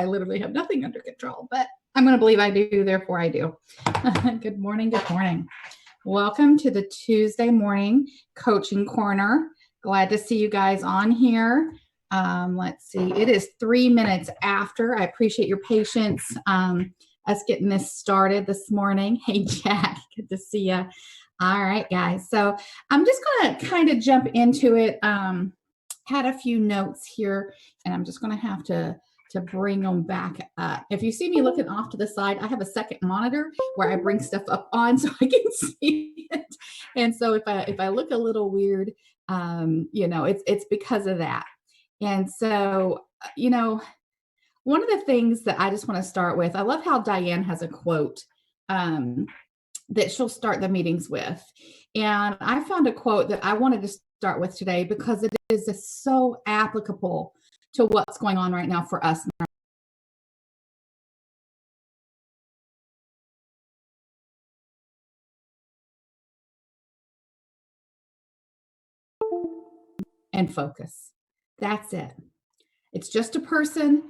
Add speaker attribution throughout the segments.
Speaker 1: I literally have nothing under control, but I'm going to believe I do, therefore I do. Good morning. Good morning. Welcome to the Tuesday morning coaching corner. Glad to see you guys on here. Let's see. It is 3 minutes after. I appreciate your patience. Us getting this started this morning. Hey, Jack. Good to see you. All right, guys. So I'm just going to kind of jump into it. Had a few notes here, and I'm just going to have to bring them back up. If you see me looking off to the side, I have a second monitor where I bring stuff up on so I can see it. And so if I look a little weird, it's because of that. And so, one of the things that I just want to start with, I love how Diane has a quote that she'll start the meetings with. And I found a quote that I wanted to start with today because it is just so applicable to what's going on right now for us. And focus. That's it. It's just a person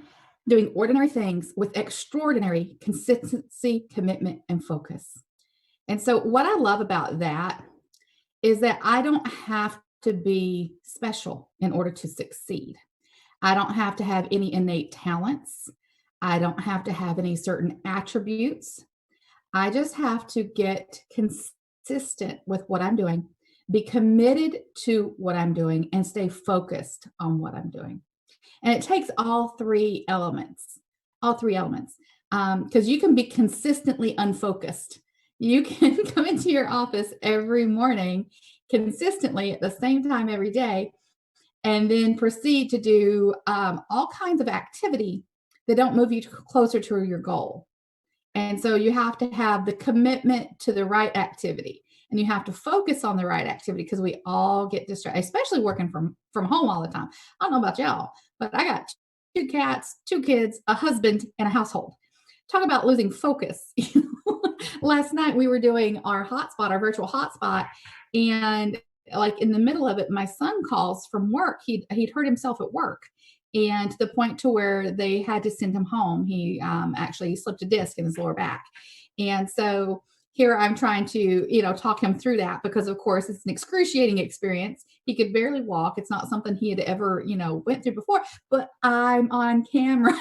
Speaker 1: doing ordinary things with extraordinary consistency, commitment, and focus. And so what I love about that is that I don't have to be special in order to succeed. I don't have to have any innate talents. I don't have to have any certain attributes. I just have to get consistent with what I'm doing, be committed to what I'm doing, and stay focused on what I'm doing. And it takes all three elements, because you can be consistently unfocused. You can come into your office every morning consistently at the same time every day, and then proceed to do all kinds of activity that don't move you closer to your goal. And so you have to have the commitment to the right activity, and you have to focus on the right activity because we all get distracted, especially working from home all the time. I don't know about y'all, but I got 2 cats, 2 kids, a husband, and a household. Talk about losing focus. Last night we were doing our virtual hotspot, and like in the middle of it, my son calls from work. He'd hurt himself at work, and to the point to where they had to send him home. He actually slipped a disc in his lower back. And so here I'm trying to, talk him through that because, of course, it's an excruciating experience. He could barely walk. It's not something he had ever, went through before, but I'm on camera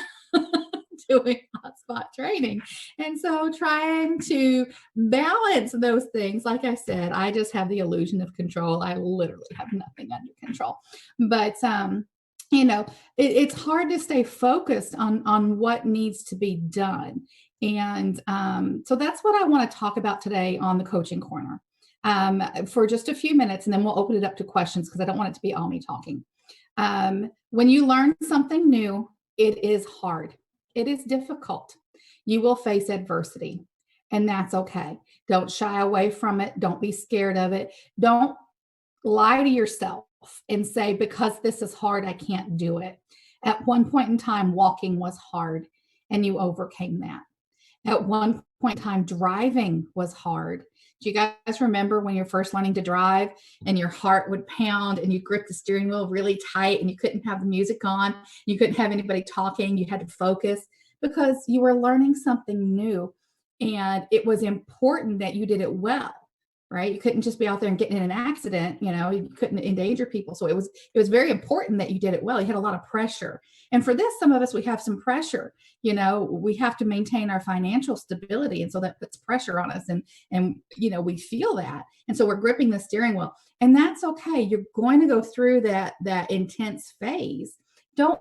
Speaker 1: doing hotspot training. And so trying to balance those things, like I said, I just have the illusion of control. I literally have nothing under control. But, it's hard to stay focused on what needs to be done. And so that's what I want to talk about today on the Coaching Corner for just a few minutes, and then we'll open it up to questions because I don't want it to be all me talking. When you learn something new, it is hard. It is difficult. You will face adversity, and that's okay. Don't shy away from it. Don't be scared of it. Don't lie to yourself and say, because this is hard, I can't do it. At one point in time, walking was hard, and you overcame that. At one point in time, driving was hard. Do you guys remember when you're first learning to drive and your heart would pound and you grip the steering wheel really tight and you couldn't have the music on, you couldn't have anybody talking, you had to focus because you were learning something new, and it was important that you did it well, right? You couldn't just be out there and getting in an accident, you couldn't endanger people. So it was very important that you did it well. You had a lot of pressure. And for this, some of us, we have some pressure. We have to maintain our financial stability. And so that puts pressure on us, and we feel that. And so we're gripping the steering wheel, and that's okay. You're going to go through that intense phase. Don't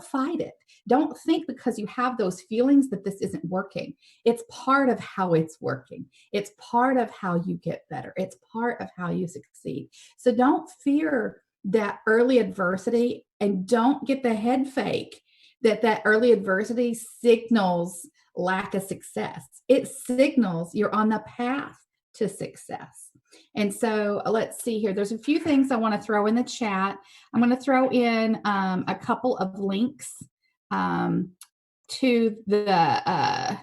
Speaker 1: fight it. Don't think because you have those feelings that this isn't working. It's part of how it's working. It's part of how you get better. It's part of how you succeed. So don't fear that early adversity, and don't get the head fake that early adversity signals lack of success. It signals you're on the path to success. And so let's see here. There's a few things I want to throw in the chat. I'm going to throw in a couple of links to the,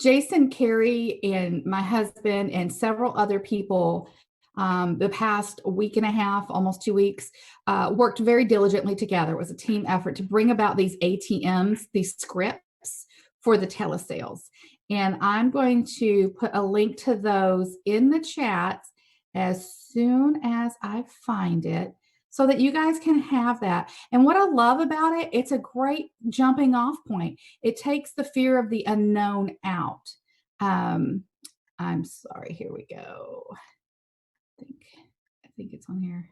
Speaker 1: Jason Carey and my husband and several other people the past week and a half, almost 2 weeks, worked very diligently together. It was a team effort to bring about these ATMs, these scripts for the telesales. And I'm going to put a link to those in the chat as soon as I find it so that you guys can have that. And what I love about it, it's a great jumping off point. It takes the fear of the unknown out. I'm sorry, here we go. I think it's on here.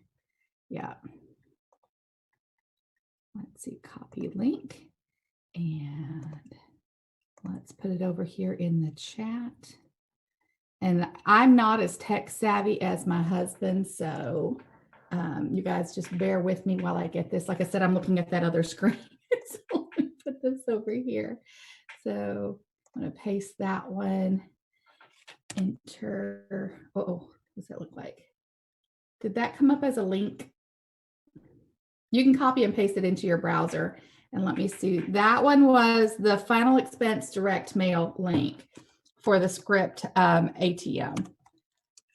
Speaker 1: Yeah. Let's see, copy link. And let's put it over here in the chat. And I'm not as tech savvy as my husband, so you guys just bear with me while I get this. Like I said, I'm looking at that other screen. So let me put this over here. So I'm going to paste that one. Enter. Oh, what's that look like? Did that come up as a link? You can copy and paste it into your browser. And let me see. That one was the final expense direct mail link for the script ATM.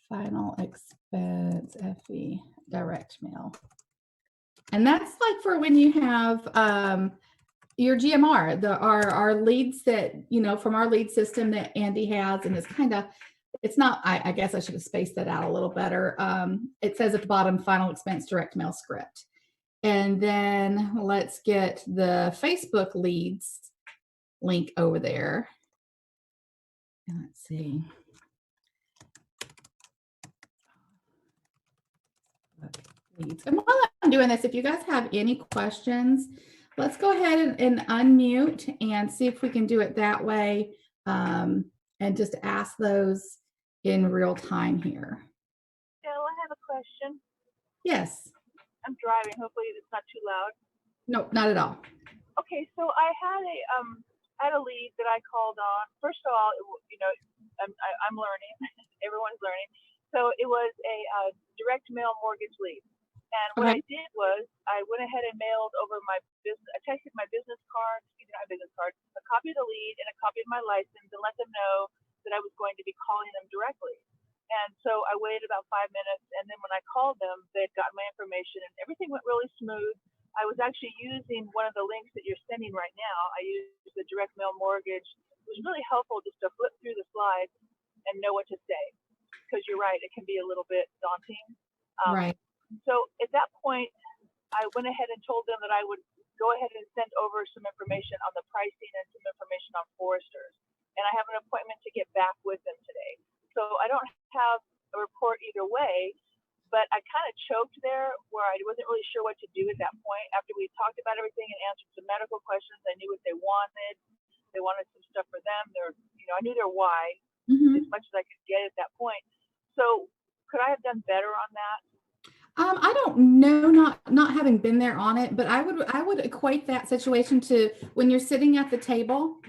Speaker 1: Final expense FE direct mail. And that's like for when you have your GMR, our leads that, from our lead system that Andy has, and it's not, I guess I should have spaced that out a little better. It says at the bottom, final expense direct mail script. And then let's get the Facebook leads link over there. And let's see. Leads. And while I'm doing this, if you guys have any questions, let's go ahead and unmute and see if we can do it that way, and just ask those in real time here.
Speaker 2: Jill, I have a question.
Speaker 1: Yes.
Speaker 2: I'm driving. Hopefully it's not too loud.
Speaker 1: No, not at all.
Speaker 2: Okay, so I had a lead that I called on. First of all, I'm learning. Everyone's learning. So it was a direct mail mortgage lead. And what I did was I went ahead and mailed over my business. I texted my business card, a copy of the lead and a copy of my license, and let them know that I was going to be calling them directly. And so I waited about 5 minutes, and then when I called them, they'd gotten my information, and everything went really smooth. I was actually using one of the links that you're sending right now. I used the direct mail mortgage. It was really helpful just to flip through the slides and know what to say, because you're right, it can be a little bit daunting.
Speaker 1: Right.
Speaker 2: So at that point, I went ahead and told them that I would go ahead and send over some information on the pricing and some information on foresters. And I have an appointment to get back with them today. So I don't have a report either way, but I kind of choked there where I wasn't really sure what to do at that point. After we talked about everything and answered some medical questions, I knew what they wanted. They wanted some stuff for them. I knew their why as much as I could get at that point. So could I have done better on that?
Speaker 1: I don't know, not having been there on it, but I would equate that situation to when you're sitting at the table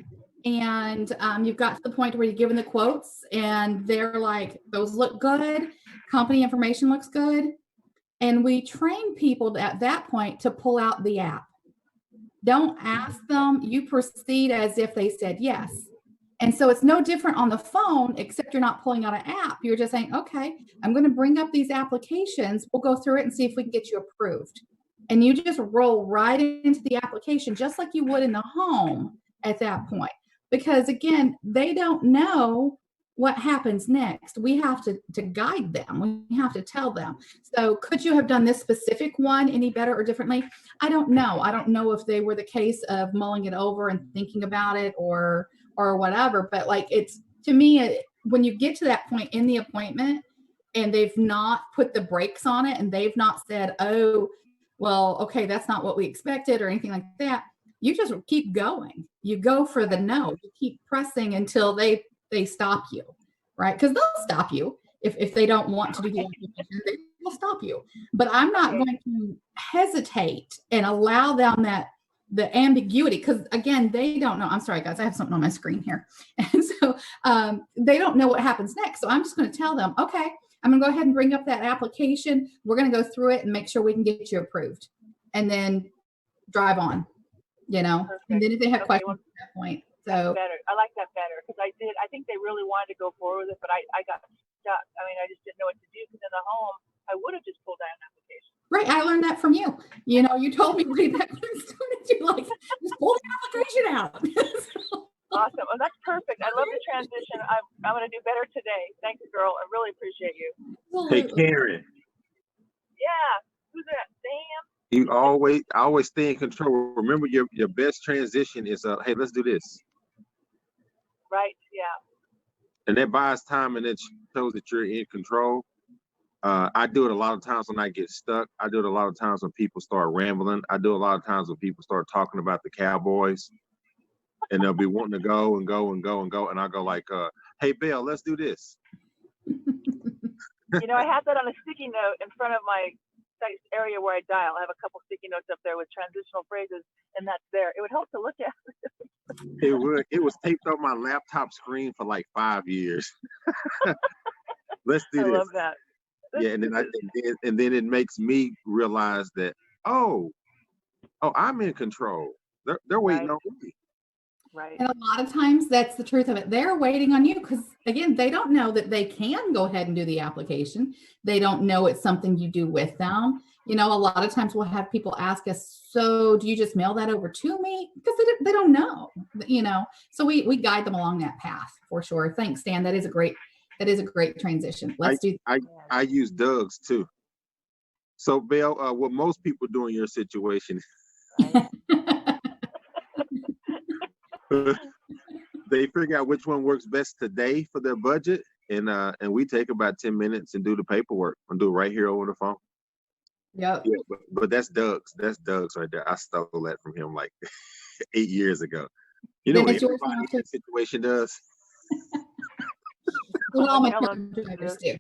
Speaker 1: and you've got to the point where you're given the quotes and they're like, those look good, company information looks good. And we train people at that point to pull out the app. Don't ask them, you proceed as if they said yes. And so it's no different on the phone, except you're not pulling out an app. You're just saying, okay, I'm going to bring up these applications. We'll go through it and see if we can get you approved. And you just roll right into the application, just like you would in the home at that point. Because again, they don't know what happens next. We have to guide them. We have to tell them. So could you have done this specific one any better or differently? I don't know. I don't know if they were the case of mulling it over and thinking about it or whatever, but like it's, to me, when you get to that point in the appointment and they've not put the brakes on it and they've not said, oh, well, okay, that's not what we expected or anything like that, you just keep going. You go for the no. You keep pressing until they stop you, right? Because they'll stop you if they don't want to do the application. They will stop you. But I'm not going to hesitate and allow them the ambiguity, because again, they don't know. I'm sorry, guys, I have something on my screen here. And so they don't know what happens next. So I'm just going to tell them, okay, I'm going to go ahead and bring up that application. We're going to go through it and make sure we can get you approved and then drive on, Perfect. And then if they have questions at that point. So
Speaker 2: better. I like that better because I think they really wanted to go forward with it, but I got stuck. I mean, I just didn't know what to do because in the home, I would have just pulled down an application.
Speaker 1: Right. I learned that from you. You know, you told me way back when I started, you're like, just pull the application out.
Speaker 2: Awesome. Oh, that's perfect. I love the transition. I'm going to do better today. Thanks, girl. I really appreciate you.
Speaker 3: Hey, Karen,
Speaker 2: Yeah. Who's that? Sam?
Speaker 3: you always stay in control. Remember, your best transition is hey, let's do this.
Speaker 2: Right. Yeah.
Speaker 3: And that buys time and it shows that you're in control. I do it a lot of times when I get stuck. I do it a lot of times when people start rambling. I do it a lot of times when people start talking about the Cowboys. And they'll be wanting to go and go and go and go. And I go like, hey, Bill, let's do this.
Speaker 2: You know, I have that on a sticky note in front of my area where I dial. I have a couple sticky notes up there with transitional phrases, and that's there. It would help to look at.
Speaker 3: It was taped on my laptop screen for like 5 years. Let's do this.
Speaker 2: I love that.
Speaker 3: Yeah, and then it makes me realize that, oh, I'm in control. They're waiting on me.
Speaker 2: Right.
Speaker 1: And a lot of times that's the truth of it. They're waiting on you because, again, they don't know that they can go ahead and do the application. They don't know it's something you do with them. You know, a lot of times we'll have people ask us, so do you just mail that over to me? Because they don't know, you know. So we guide them along that path for sure. Thanks, Stan. That is a great transition. Let's do.
Speaker 3: I use Doug's too. So, Bill, what most people do in your situation, they figure out which one works best today for their budget, and we take about 10 minutes and do the paperwork and do it right here over the phone.
Speaker 1: Yep.
Speaker 3: Yeah, but that's Doug's. That's Doug's right there. I stole that from him like 8 years ago. You know what everybody in that situation does?
Speaker 1: What all my drivers do.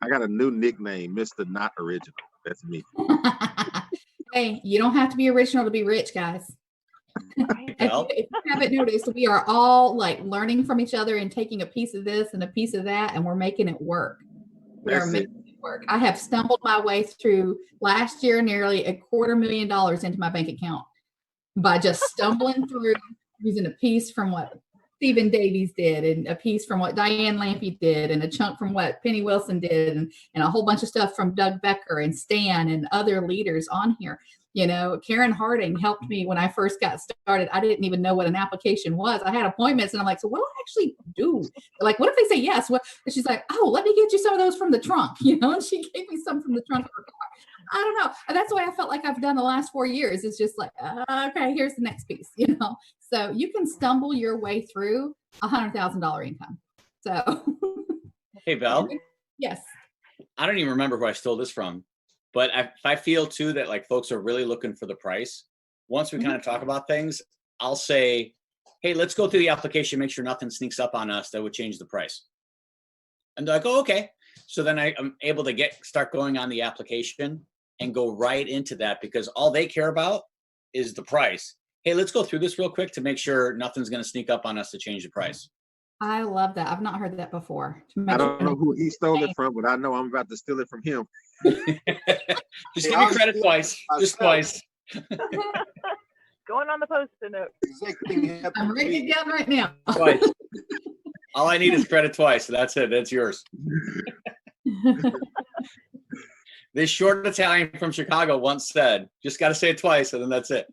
Speaker 3: I got a new nickname, Mr. Not Original. That's me.
Speaker 1: Hey, you don't have to be original to be rich, guys. If you haven't noticed, we are all like learning from each other and taking a piece of this and a piece of that, and we're making it work. We are making it work. I have stumbled my way through last year nearly $250,000 into my bank account by just stumbling through using a piece from what Stephen Davies did, and a piece from what Diane Lampy did, and a chunk from what Penny Wilson did, and a whole bunch of stuff from Doug Becker and Stan and other leaders on here. You know, Karen Harding helped me when I first got started. I didn't even know what an application was. I had appointments and I'm like, so what do I actually do? Like, what if they say yes? What? And she's like, oh, let me get you some of those from the trunk, you know? And she gave me some from the trunk of her car. I don't know. And that's the way I felt like I've done the last 4 years. It's just like, okay, here's the next piece, you know? So you can stumble your way through $100,000 income. So.
Speaker 4: Hey, Val.
Speaker 1: Yes.
Speaker 4: I don't even remember who I stole this from. But if I feel too that like folks are really looking for the price, once we kind of talk about things, I'll say, hey, let's go through the application, make sure nothing sneaks up on us that would change the price. And they're like, oh, okay. So then I'm able to start going on the application and go right into that, because all they care about is the price. Hey, let's go through this real quick to make sure nothing's going to sneak up on us to change the price.
Speaker 1: I love that. I've not heard that before.
Speaker 3: I don't know who he stole it from, but I know I'm about to steal it from him.
Speaker 4: Just give me credit twice. Just twice.
Speaker 2: Going on the post-it note.
Speaker 1: I'm writing it down right now.
Speaker 4: Twice. All I need is credit twice. So that's it. That's yours. This short Italian from Chicago once said, just got to say it twice, and then that's it.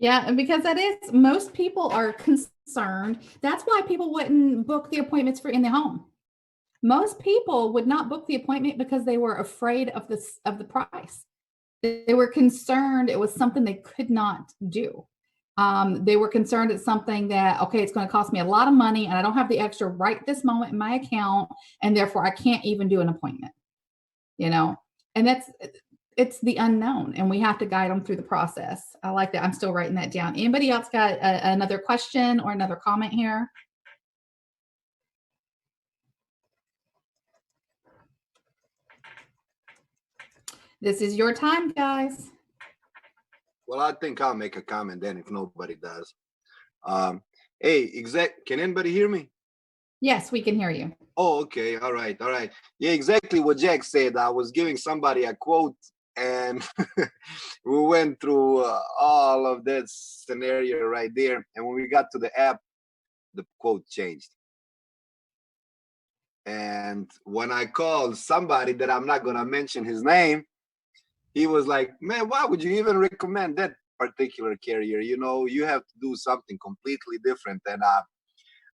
Speaker 1: Yeah, and because that is, most people are concerned. That's why people wouldn't book the appointments for in the home. Most people would not book the appointment because they were afraid of the price. They were concerned it was something they could not do. They were concerned it's something that, okay, it's going to cost me a lot of money and I don't have the extra right this moment in my account, and therefore I can't even do an appointment, you know, and it's the unknown, and we have to guide them through the process. I like that. I'm still writing that down. Anybody else got another question or another comment here? This is your time, guys.
Speaker 5: Well, I think I'll make a comment then if nobody does. Hey, exec, can anybody hear me?
Speaker 1: Yes, we can hear you.
Speaker 5: Oh, okay. All right. Yeah, exactly what Jack said. I was giving somebody a quote And we went through all of that scenario right there. And when we got to the app, the quote changed. And when I called somebody that I'm not going to mention his name, he was like, man, why would you even recommend that particular carrier? You know, you have to do something completely different. And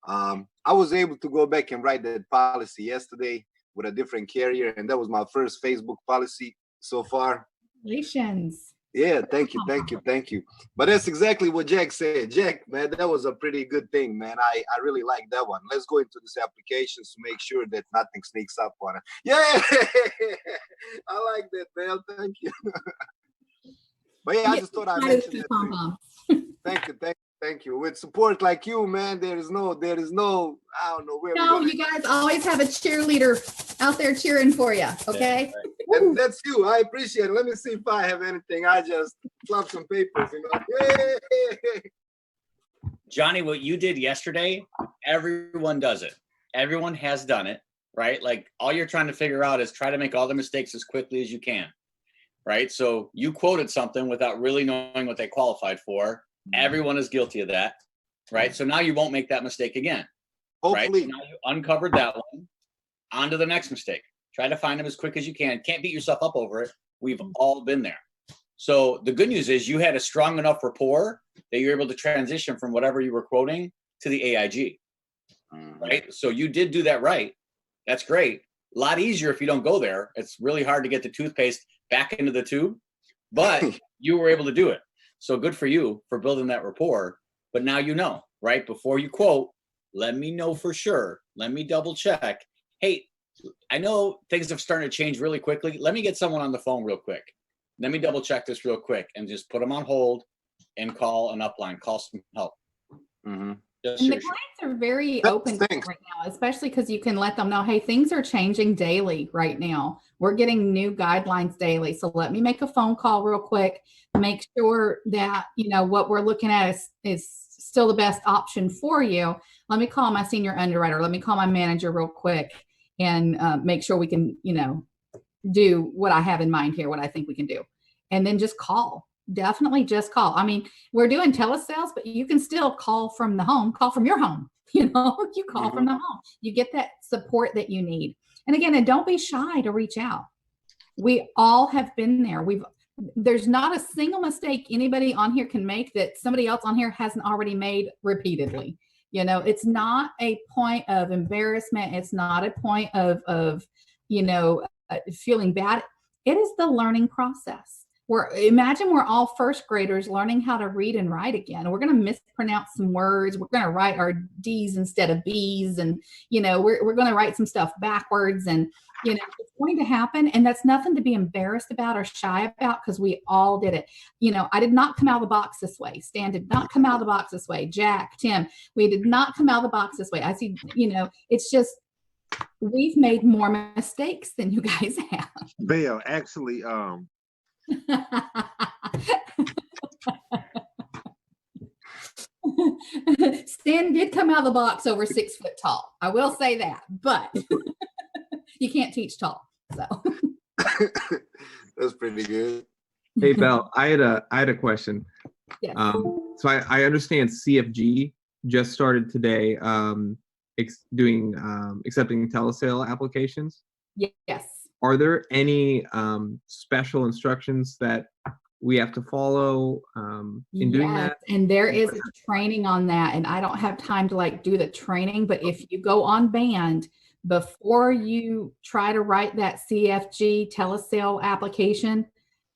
Speaker 5: I was able to go back and write that policy yesterday with a different carrier. And that was my first Facebook policy so far.
Speaker 1: Congratulations.
Speaker 5: Yeah, thank you. But that's exactly what Jack said. Jack, man, that was a pretty good thing, man. I really like that one. Let's go into this application to make sure that nothing sneaks up on it. Yeah, I like that, man. Thank you. But yeah, I just thought I'd mention that thing. Thank you. With support like you, man, there is no, I don't know where.
Speaker 1: No, you guys always have a cheerleader out there cheering for you. Okay.
Speaker 4: Yeah, right.
Speaker 5: And that's you. I appreciate it. Let me see if I have anything. I just flop some papers, you know. Yay!
Speaker 4: Johnny, what you did yesterday, everyone does it. Everyone has done it, right? Like all you're trying to figure out is try to make all the mistakes as quickly as you can, right? So you quoted something without really knowing what they qualified for. Everyone is guilty of that, right? So now you won't make that mistake again.
Speaker 5: Hopefully.
Speaker 4: Right? So now you uncovered that one. On to the next mistake. Try to find them as quick as you can. Can't beat yourself up over it. We've all been there. So the good news is you had a strong enough rapport that you're able to transition from whatever you were quoting to the AIG, right? So you did do that right. That's great. A lot easier if you don't go there. It's really hard to get the toothpaste back into the tube, but you were able to do it. So good for you for building that rapport. But now you know, right? Before you quote, let me know for sure. Let me double check. Hey, I know things have started to change really quickly. Let me get someone on the phone real quick. Let me double check this real quick and just put them on hold and call an upline, call some help.
Speaker 1: And the clients are very open to it right now, especially because you can let them know, hey, things are changing daily right now. We're getting new guidelines daily. So let me make a phone call real quick, make sure that, you know, what we're looking at is still the best option for you. Let me call my senior underwriter. Let me call my manager real quick and make sure we can, you know, do what I have in mind here, what I think we can do. And then just call. Definitely just call. I mean, we're doing telesales, but you can still call from the home, call from your home. You know, you call from the home. You get that support that you need. And again, and don't be shy to reach out. We all have been there. There's not a single mistake anybody on here can make that somebody else on here hasn't already made repeatedly. You know, it's not a point of embarrassment. It's not a point of you know, feeling bad. It is the learning process. Imagine we're all first graders learning how to read and write again. We're going to mispronounce some words. We're going to write our D's instead of B's. And, you know, we're going to write some stuff backwards. And, you know, it's going to happen. And that's nothing to be embarrassed about or shy about because we all did it. You know, I did not come out of the box this way. Stan did not come out of the box this way. Jack, Tim, we did not come out of the box this way. I see, you know, it's just, we've made more mistakes than you guys have.
Speaker 3: Bill, actually,
Speaker 1: Stan did come out of the box over 6 foot tall. I will say that, but you can't teach tall. So
Speaker 5: that's pretty good.
Speaker 6: Hey, Belle, I had a question.
Speaker 1: yes.
Speaker 6: So I understand CFG just started today accepting telesale applications.
Speaker 1: Yes.
Speaker 6: Are there any special instructions that we have to follow in doing that?
Speaker 1: And there is a training on that. And I don't have time to like do the training, but if you go on Band, before you try to write that CFG telesale application,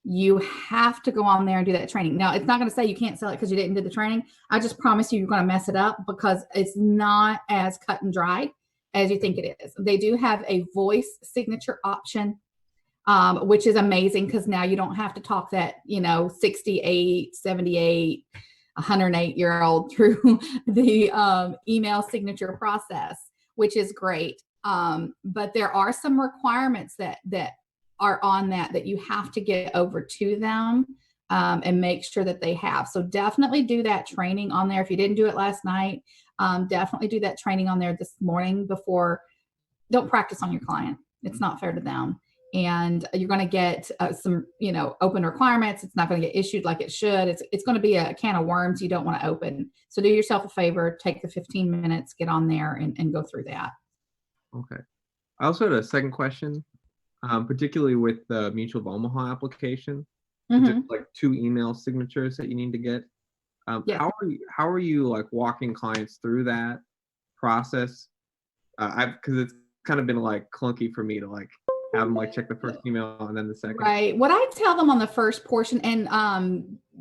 Speaker 1: you have to go on there and do that training. Now, it's not going to say you can't sell it because you didn't do the training. I just promise you're going to mess it up because it's not as cut and dry as you think it is. They do have a voice signature option, which is amazing because now you don't have to talk that, 68, 78, 108-year-old through the email signature process, which is great. But there are some requirements that are on that you have to get over to them and make sure that they have. So definitely do that training on there. If you didn't do it last night, definitely do that training on there this morning before. Don't practice on your client. It's not fair to them. and you're going to get some, open requirements. It's not going to get issued like it should. It's going to be a can of worms you don't want to open. So do yourself a favor, take the 15 minutes, get on there and go through that.
Speaker 6: Okay. I also had a second question, particularly with the Mutual of Omaha application. Just like 2 email signatures that you need to get.
Speaker 1: Yes.
Speaker 6: How are you like walking clients through that process? Because it's kind of been like clunky for me to like have them like check the first email and then the second.
Speaker 1: Right. What I tell them on the first portion, and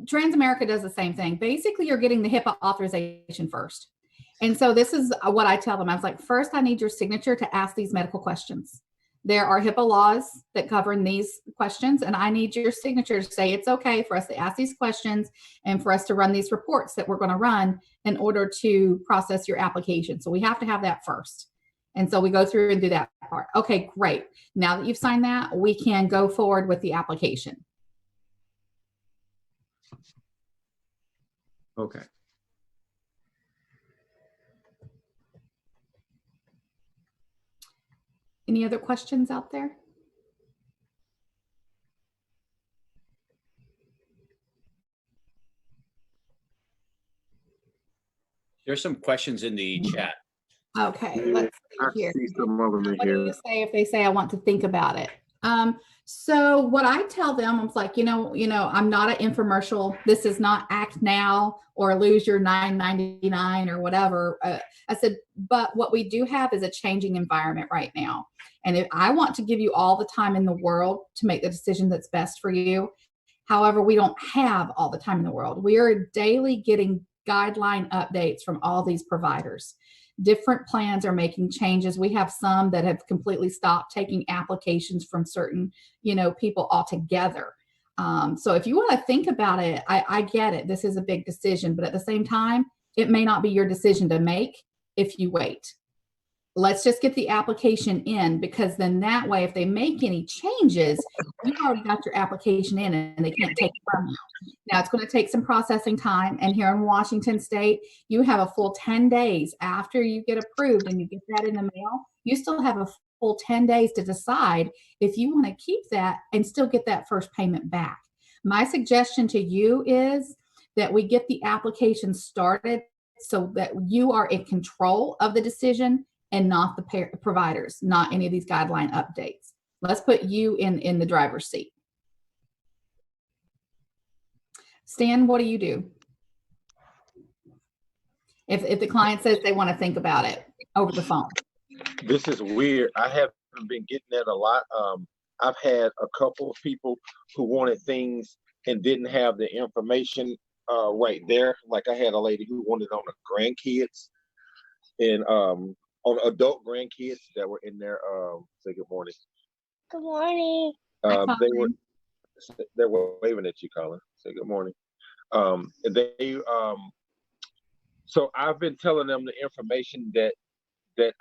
Speaker 1: Transamerica does the same thing. Basically, you're getting the HIPAA authorization first. And so this is what I tell them. I was like, first, I need your signature to ask these medical questions. There are HIPAA laws that govern these questions, and I need your signature to say it's okay for us to ask these questions and for us to run these reports that we're going to run in order to process your application. So we have to have that first. And so we go through and do that part. Okay, great. Now that you've signed that, we can go forward with the application.
Speaker 6: Okay.
Speaker 1: Any other questions out there?
Speaker 4: There's some questions in the chat.
Speaker 1: Okay, let's
Speaker 3: I
Speaker 1: see here.
Speaker 3: see some of them in
Speaker 1: What do
Speaker 3: here.
Speaker 1: you say if they say I want to think about it? So what I tell them, I'm like, I'm not an infomercial. This is not act now or lose your $9.99 or whatever. I said, but what we do have is a changing environment right now. And if I want to give you all the time in the world to make the decision that's best for you. However, we don't have all the time in the world. We are daily getting guideline updates from all these providers. Different plans are making changes. We have some that have completely stopped taking applications from certain, people altogether. So if you want to think about it, I get it. This is a big decision, but at the same time, it may not be your decision to make if you wait. Let's just get the application in, because then that way, if they make any changes, you've already got your application in and they can't take it from you. Now, it's going to take some processing time. And here in Washington State, you have a full 10 days after you get approved and you get that in the mail. You still have a full 10 days to decide if you want to keep that and still get that first payment back. My suggestion to you is that we get the application started so that you are in control of the decision and not the providers, not any of these guideline updates. Let's put you in the driver's seat. Stan, what do you do? If the client says they want to think about it over the phone.
Speaker 3: This is weird. I haven't been getting that a lot. I've had a couple of people who wanted things and didn't have the information right there. Like I had a lady who wanted on the grandkids and on adult grandkids that were in there. Say good morning.
Speaker 7: Good morning.
Speaker 3: They were waving at you, Colin. Say good morning. And they so I've been telling them the information that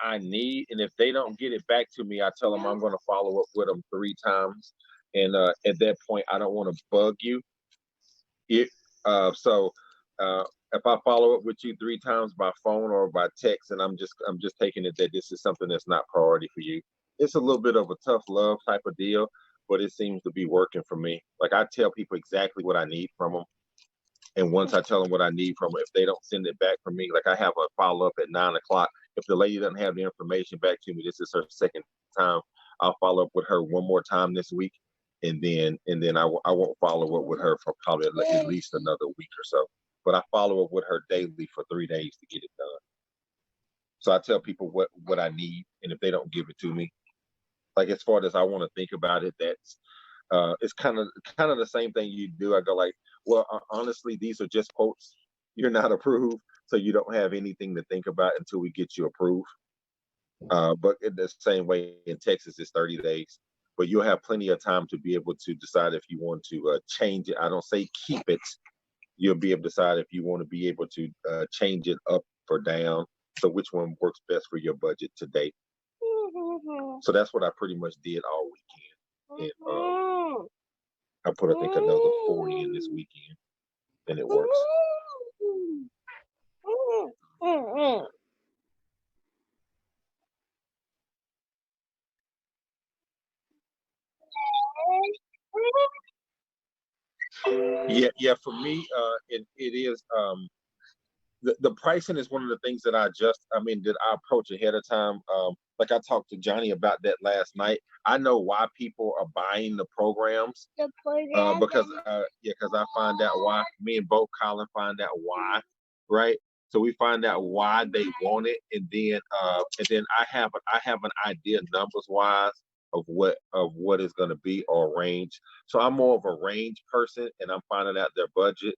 Speaker 3: I need, and if they don't get it back to me, I tell them I'm going to follow up with them 3 times, and at that point, I don't want to bug you. If I follow up with you 3 times by phone or by text, and I'm just taking it that this is something that's not priority for you. It's a little bit of a tough love type of deal, but it seems to be working for me. Like I tell people exactly what I need from them. And once I tell them what I need from them, if they don't send it back for me, like I have a follow up at 9 o'clock. If the lady doesn't have the information back to me, this is her second time. I'll follow up with her one more time this week, and then I won't follow up with her for probably at least another week or so. But I follow up with her daily for 3 days to get it done. So I tell people what I need, and if they don't give it to me, like as far as I want to think about it, that's it's kind of the same thing you do. I go like, well, honestly, these are just quotes. You're not approved, so you don't have anything to think about until we get you approved. But in the same way in Texas, it's 30 days. But you'll have plenty of time to be able to decide if you want to change it. I don't say keep it. You'll be able to decide if you want to be able to change it up or down. So which one works best for your budget today? So that's what I pretty much did all weekend. And I put, I think, another 40 in this weekend, and it works. Yeah. For me, it is the pricing is one of the things that that I approach ahead of time. Like I talked to Johnny about that last night. I know why people are buying the programs. Because I find out why. Me and Bo Colin find out why, right? So we find out why they want it, and then I have an idea numbers wise of what is going to be or range. So I'm more of a range person, and I'm finding out their budget.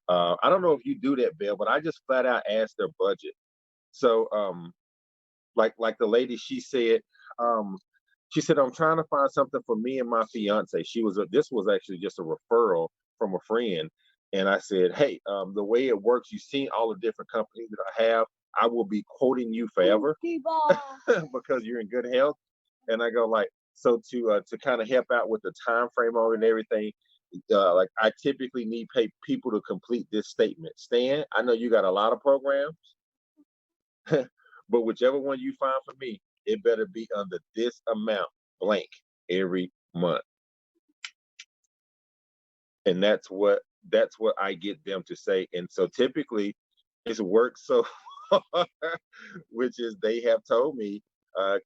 Speaker 3: I don't know if you do that, Bill, but I just flat out ask their budget. So like the lady, um, she said, I'm trying to find something for me and my fiance. This was actually just a referral from a friend. And I said, hey, the way it works, you've seen all the different companies that I have. I will be quoting you forever because you're in good health. And I go like, so to kind of help out with the time frame on it and everything, like I typically need people to complete this statement. Stan, I know you got a lot of programs, but whichever one you find for me, it better be under this amount blank every month. And that's what I get them to say. And so typically it's worked so hard, which is they have told me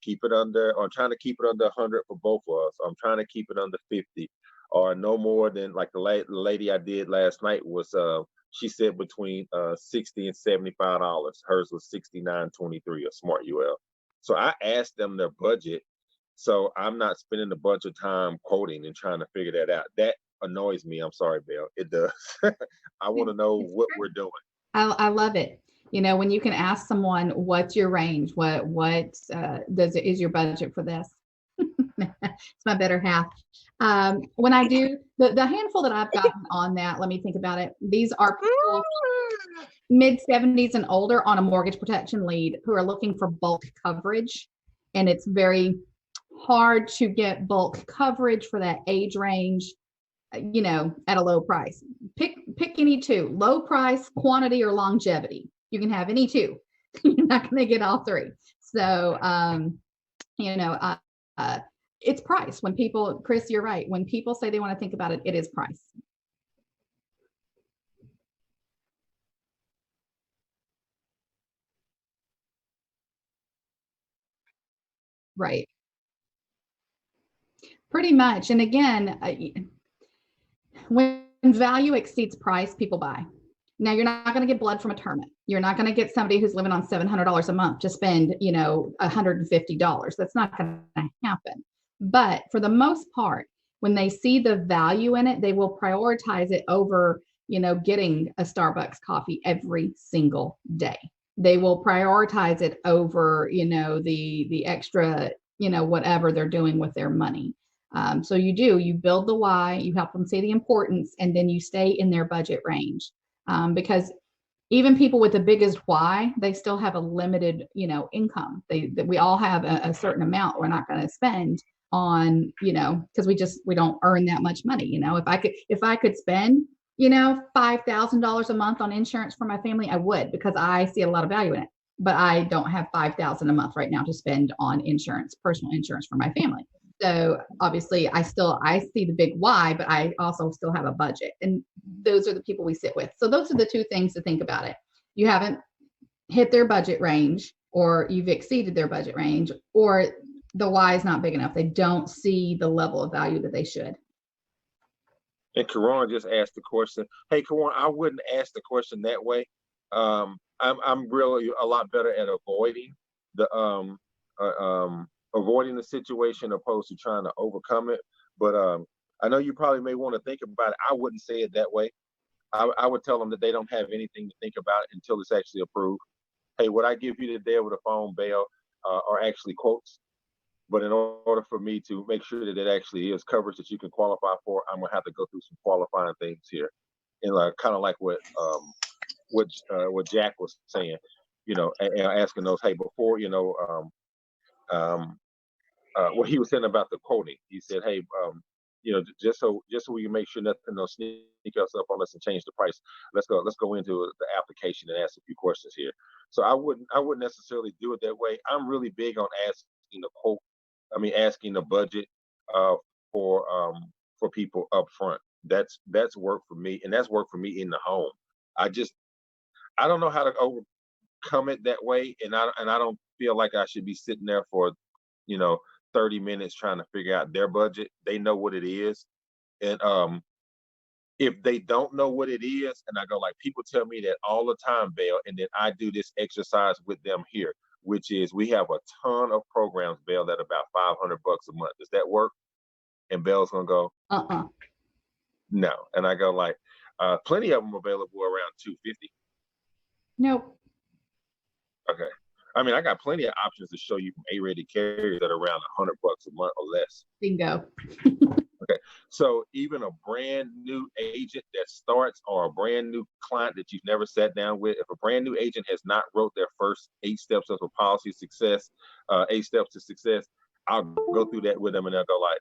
Speaker 3: keep it under, or I'm trying to keep it under 100 for both of us. I'm trying to keep it under 50 or no more than, like the lady I did last night was she said between 60 and $75. Hers was 69.23, a Smart UL. So I asked them their budget. So I'm not spending a bunch of time quoting and trying to figure that out. That annoys me. I'm sorry, Bill. It does. I want to know
Speaker 1: It's
Speaker 3: what
Speaker 1: true.
Speaker 3: we're doing.
Speaker 1: I love it. You know, when you can ask someone, what's your range? What is your budget for this? It's my better half. When I do the handful that I've gotten on that, let me think about it. These are people mid 70s and older on a mortgage protection lead who are looking for bulk coverage. And it's very hard to get bulk coverage for that age range, at a low price. Pick any two: low price, quantity, or longevity. You can have any two. You're not going to get all three. So, you know, uh, uh, it's price. When people, Chris, you're right. When people say they want to think about it, it is price. Right. Pretty much. And again, when value exceeds price, people buy. Now, you're not going to get blood from a turnip. You're not going to get somebody who's living on $700 a month to spend, $150. That's not going to happen. But for the most part, when they see the value in it, they will prioritize it over, getting a Starbucks coffee every single day. They will prioritize it over, the extra, whatever they're doing with their money. So you build the why, you help them see the importance, and then you stay in their budget range. Because even people with the biggest why, they still have a limited, income. We all have a certain amount we're not going to spend on, because we don't earn that much money. If I could spend, $5,000 a month on insurance for my family, I would, because I see a lot of value in it. But I don't have $5,000 a month right now to spend on insurance, personal insurance for my family. So obviously I see the big why, but I also still have a budget. And those are the people we sit with. So those are the two things to think about it. You haven't hit their budget range, or you've exceeded their budget range, or the why is not big enough. They don't see the level of value that they should.
Speaker 3: And Karan just asked the question. Hey, Karan, I wouldn't ask the question that way. I'm really a lot better at the avoiding the situation opposed to trying to overcome it. But I know you probably may want to think about it. I wouldn't say it that way. I would tell them that they don't have anything to think about until it's actually approved. Hey, what I give you today over the phone, Bail, are actually quotes. But in order for me to make sure that it actually is coverage that you can qualify for, I'm gonna have to go through some qualifying things here, and kind of like what Jack was saying, and asking those, hey, before what he was saying about the quoting. He said, hey, just so we can make sure nothing will sneak us up on us and change the price. Let's go into the application and ask a few questions here. So I wouldn't necessarily do it that way. I'm really big on asking the budget for for people up front. That's work for me, and that's work for me in the home. I don't know how to overcome it that way, and I don't feel like I should be sitting there for 30 minutes trying to figure out their budget. They know what it is, and if they don't know what it is, and I go like, people tell me that all the time, Belle, and then I do this exercise with them here, which is we have a ton of programs, Belle, that about $500 a month. Does that work? And Belle's gonna go, no. And I go like, plenty of them available around 250.
Speaker 1: Nope.
Speaker 3: Okay. I mean, I got plenty of options to show you from A-rated carriers that are around $100 a month or less.
Speaker 1: Bingo.
Speaker 3: Okay. So even a brand new agent that starts, or a brand new client that you've never sat down with, if a brand new agent has not wrote their first 8 steps of a policy success, 8 steps to success, I'll go through that with them, and they'll go like,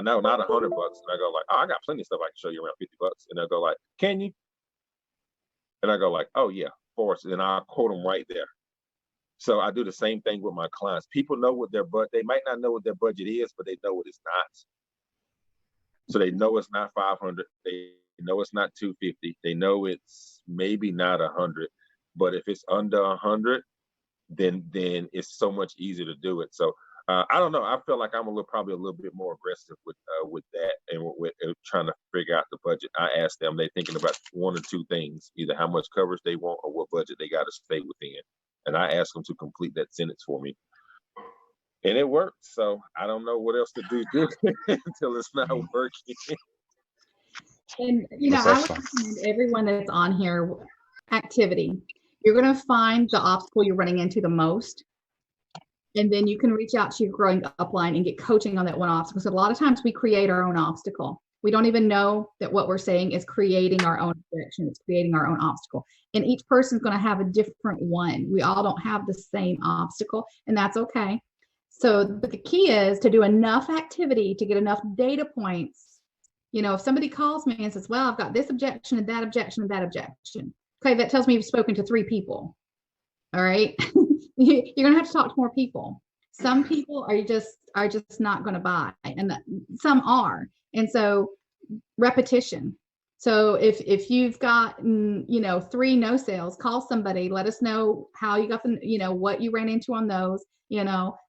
Speaker 3: no, not $100. And I go like, oh, I got plenty of stuff I can show you around $50. And they'll go like, can you? And I go like, oh yeah, force. And I'll quote them right there. So I do the same thing with my clients. People know what their budget, they might not know what their budget is, but they know what it's not. So they know it's not 500. They know it's not 250. They know it's maybe not 100. But if it's under 100, then it's so much easier to do it. So I don't know. I feel like I'm probably a little bit more aggressive with that, and with trying to figure out the budget. I ask them, they're thinking about 1 or 2 things, either how much coverage they want or what budget they got to stay within. And I ask them to complete that sentence for me. And it works. So I don't know what else to do until it's not working.
Speaker 1: And I would recommend everyone that's on here, activity. You're going to find the obstacle you're running into the most. And then you can reach out to your growing upline and get coaching on that one obstacle. So a lot of times we create our own obstacle. We don't even know that what we're saying is creating our own objection. It's creating our own obstacle. And each person's going to have a different one. We all don't have the same obstacle, and that's okay. So, but the key is to do enough activity to get enough data points. If somebody calls me and says, well, I've got this objection and that objection and that objection. Okay, that tells me you've spoken to 3 people. All right. You're going to have to talk to more people. Some people are just not going to buy, and some are. And so repetition. So if you've got 3 no sales, call somebody, let us know how you got what you ran into on those.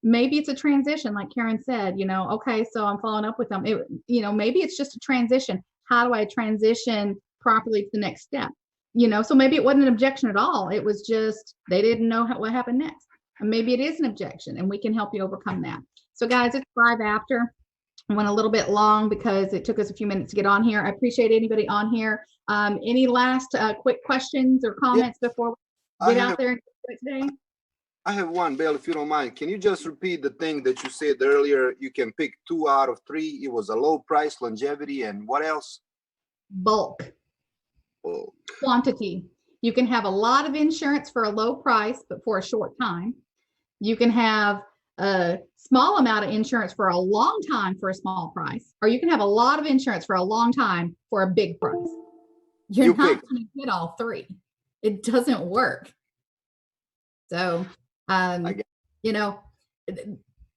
Speaker 1: Maybe it's a transition, like Karen said, okay, so I'm following up with them. Maybe it's just a transition. How do I transition properly to the next step? So maybe it wasn't an objection at all. It was just they didn't know what happened next. And maybe it is an objection, and we can help you overcome that. So guys, it's 5 after. I went a little bit long because it took us a few minutes to get on here. I appreciate anybody on here. Any last quick questions or comments before we get out there and do it today?
Speaker 5: I have one, Belle, if you don't mind. Can you just repeat the thing that you said earlier? You can pick 2 out of 3. It was a low price, longevity, and what else?
Speaker 1: Bulk.
Speaker 5: Bulk.
Speaker 1: Quantity. You can have a lot of insurance for a low price, but for a short time. You can have a small amount of insurance for a long time for a small price, or you can have a lot of insurance for a long time for a big price. You're not going to get all 3. It doesn't work. So,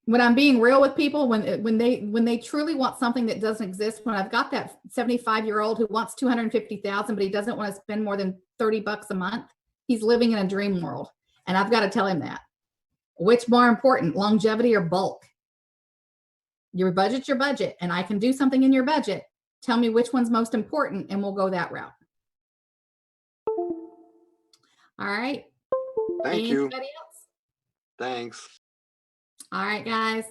Speaker 1: when I'm being real with people, when they truly want something that doesn't exist, when I've got that 75-year-old who wants $250,000, but he doesn't want to spend more than $30 a month, he's living in a dream world. And I've got to tell him that. Which more important, longevity or bulk? Your budget's your budget, and I can do something in your budget. Tell me which one's most important, and we'll go that route. All right.
Speaker 5: Thank you.
Speaker 1: Anybody else?
Speaker 5: Thanks.
Speaker 1: All right, guys.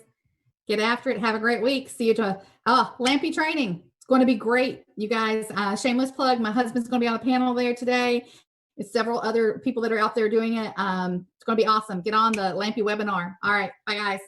Speaker 1: Get after it. Have a great week. See you to Lampy training. It's going to be great. You guys, shameless plug. My husband's going to be on the panel there today. There's several other people that are out there doing it. It's going to be awesome. Get on the Lampy webinar. All right. Bye, guys.